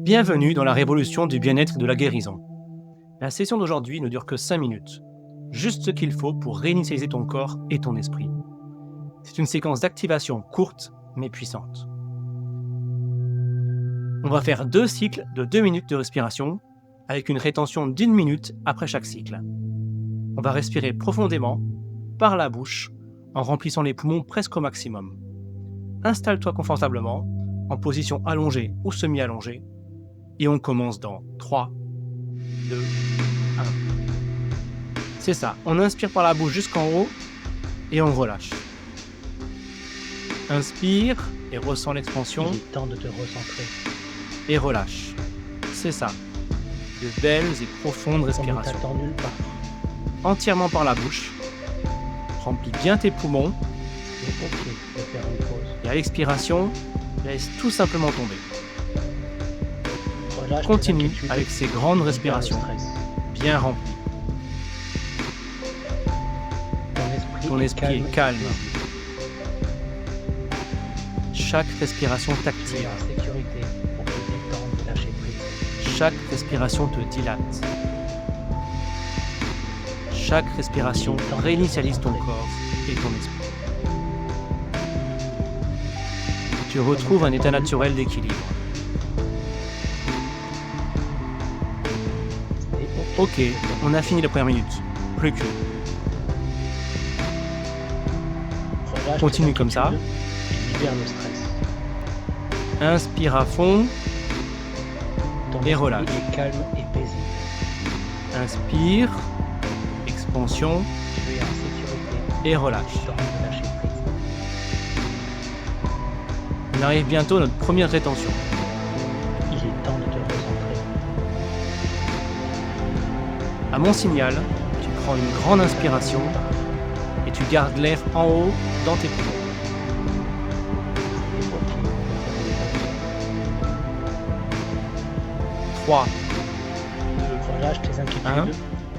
Bienvenue dans la révolution du bien-être et de la guérison. La session d'aujourd'hui ne dure que 5 minutes. Juste ce qu'il faut pour réinitialiser ton corps et ton esprit. C'est une séquence d'activation courte mais puissante. On va faire 2 cycles de 2 minutes de respiration avec une rétention d'1 minute après chaque cycle. On va respirer profondément par la bouche en remplissant les poumons presque au maximum. Installe-toi confortablement en position allongée ou semi-allongée et on commence dans 3, 2, 1. C'est ça, on inspire par la bouche jusqu'en haut et on relâche. Inspire et ressens l'expansion. Il est temps de te recentrer. Et relâche. C'est ça. De belles et profondes respirations. On ne t'attend nulle part. Entièrement par la bouche. Remplis bien tes poumons. C'est ok de faire une pause. Et à l'expiration, laisse tout simplement tomber. Relâche Continue tes inquiétudes avec ces grandes et respirations libère le stress. bien remplies. Ton esprit est calme. Chaque respiration Tu es t'active. en sécurité pour te détendre et lâcher prise. Chaque respiration te dilate. Chaque respiration réinitialise ton corps et ton esprit. Tu retrouves un état naturel d'équilibre. C'est Ok, on a fini la première minute. Plus qu'une. Relâche Continue tes comme ça. inquiétudes et libère le stress. Inspire à fond. Ton Et esprit relâche. est calme et paisible. Inspire. Expansion. Tu es en sécurité. Et relâche. Temps de lâcher prise. On arrive bientôt à notre première rétention. Il est temps de te recentrer. À mon signal, tu prends une grande inspiration et tu gardes l'air en haut dans tes poumons. C'est ok de faire une pause. 3, Relâche tes inquiétudes Un.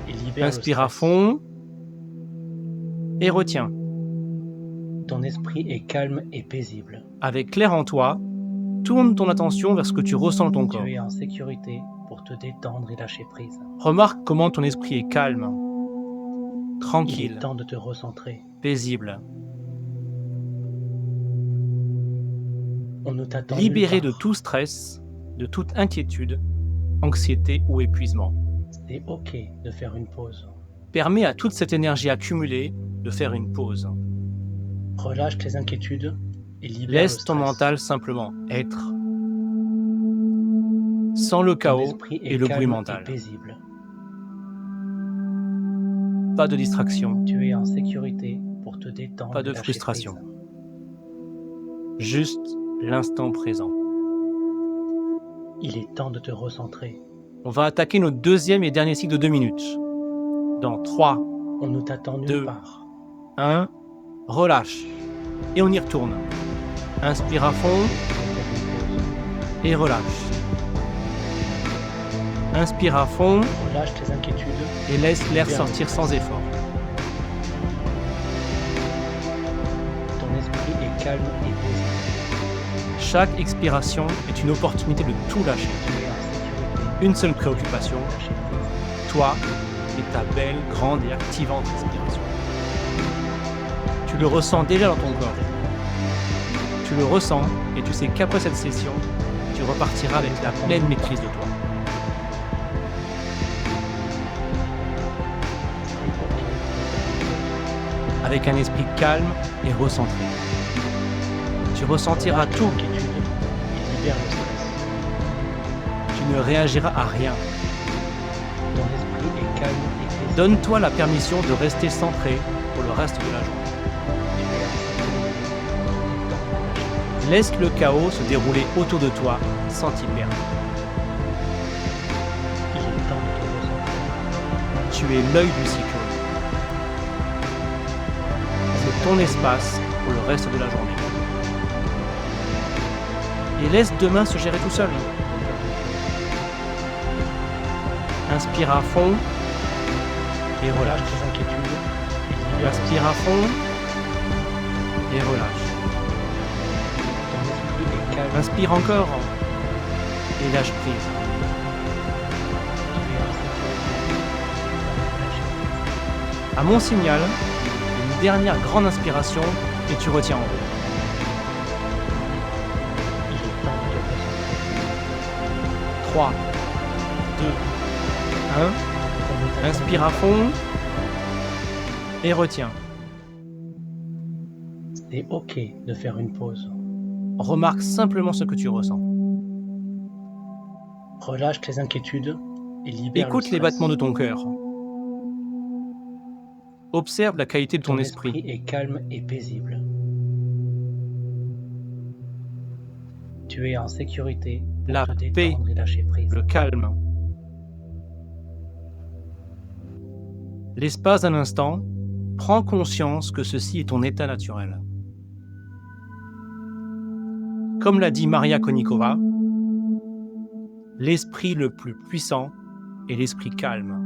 et libère inspire le à stress. fond et retiens. Ton esprit est calme et paisible. Avec l'air en toi, tourne ton attention vers ce que tu ressens dans ton corps. Tu es en sécurité pour te détendre et lâcher prise. Remarque comment ton esprit est calme, Il tranquille, est temps de te recentrer. paisible, On ne t'attend libéré nulle de part. tout stress, de toute inquiétude, anxiété ou épuisement. C'est ok de faire une pause. Permets à toute cette énergie accumulée de faire une pause. Relâche tes inquiétudes et libère Laisse le ton stress. mental simplement être, sans le Ton chaos esprit est et le calme bruit et mental. paisible. Pas de distraction, Tu es en sécurité pour te détendre pas et de lâcher frustration. prise. Juste l'instant présent. Il est temps de te recentrer. On va attaquer notre deuxième et dernier cycle de 2 minutes. Dans 3, On ne t'attend nulle 2. part. 1, relâche. Et on y retourne. Inspire à fond Faire une pause. et relâche. Inspire à fond Relâche tes inquiétudes. et laisse l'air Libère le sortir stress. sans effort. Ton esprit est calme et paisible. Chaque expiration est une opportunité de tout lâcher. Tu es en sécurité. Une seule préoccupation, Lâcher prise. toi et ta belle, grande et activante respiration. Tu le ressens déjà dans ton corps. Tu le ressens et tu sais qu'après cette session, tu repartiras avec la pleine maîtrise de toi. Avec un esprit calme et recentré. Tu ressentiras Relâche tes tout, inquiétudes et libère le stress. tu ne réagiras à rien. Ton esprit est calme et paisible. Donne-toi la permission de rester centré pour le reste de la journée. Tu es en sécurité pour te détendre et lâcher prise. Laisse le chaos se dérouler autour de toi sans t'y perdre. Il est temps de te recentrer. Tu es l'œil du cyclone. C'est ton espace pour le reste de la journée. Et laisse demain se gérer tout seul. Inspire à fond et Relâche relâche. tes inquiétudes et libère le Inspire à fond et relâche. Ton esprit est calme Inspire encore et lâche prise. Tu es en sécurité. Lâcher prise. À mon signal, une dernière grande inspiration et tu retiens en haut. Il est temps de te concentrer. 3, 2, 1. Inspire à fond et retiens. C'est ok de faire une pause. Remarque simplement ce que tu ressens. Relâche tes inquiétudes et libère Écoute le les stress. battements de ton cœur. Observe la qualité de ton esprit. est calme et paisible. Tu es en sécurité pour La te paix, détendre et lâcher prise. le calme. L'espace d'un instant, prends conscience que ceci est ton état naturel. Comme l'a dit Maria Konnikova, l'esprit le plus puissant est l'esprit calme.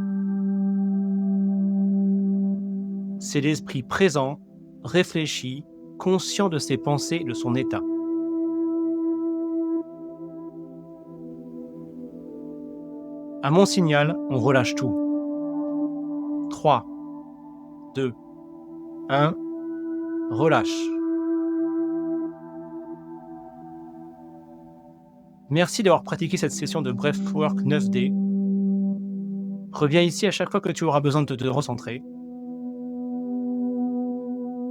C'est l'esprit présent, réfléchi, conscient de ses pensées et de son état. À mon signal, on relâche tout. 3, 2, 1, relâche. Merci d'avoir pratiqué cette session de Breathwork 9D. Reviens ici à chaque fois que tu auras besoin de te recentrer.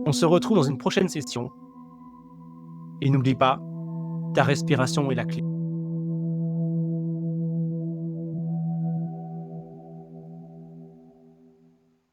On se retrouve dans une prochaine session. Et n'oublie pas, ta respiration est la clé.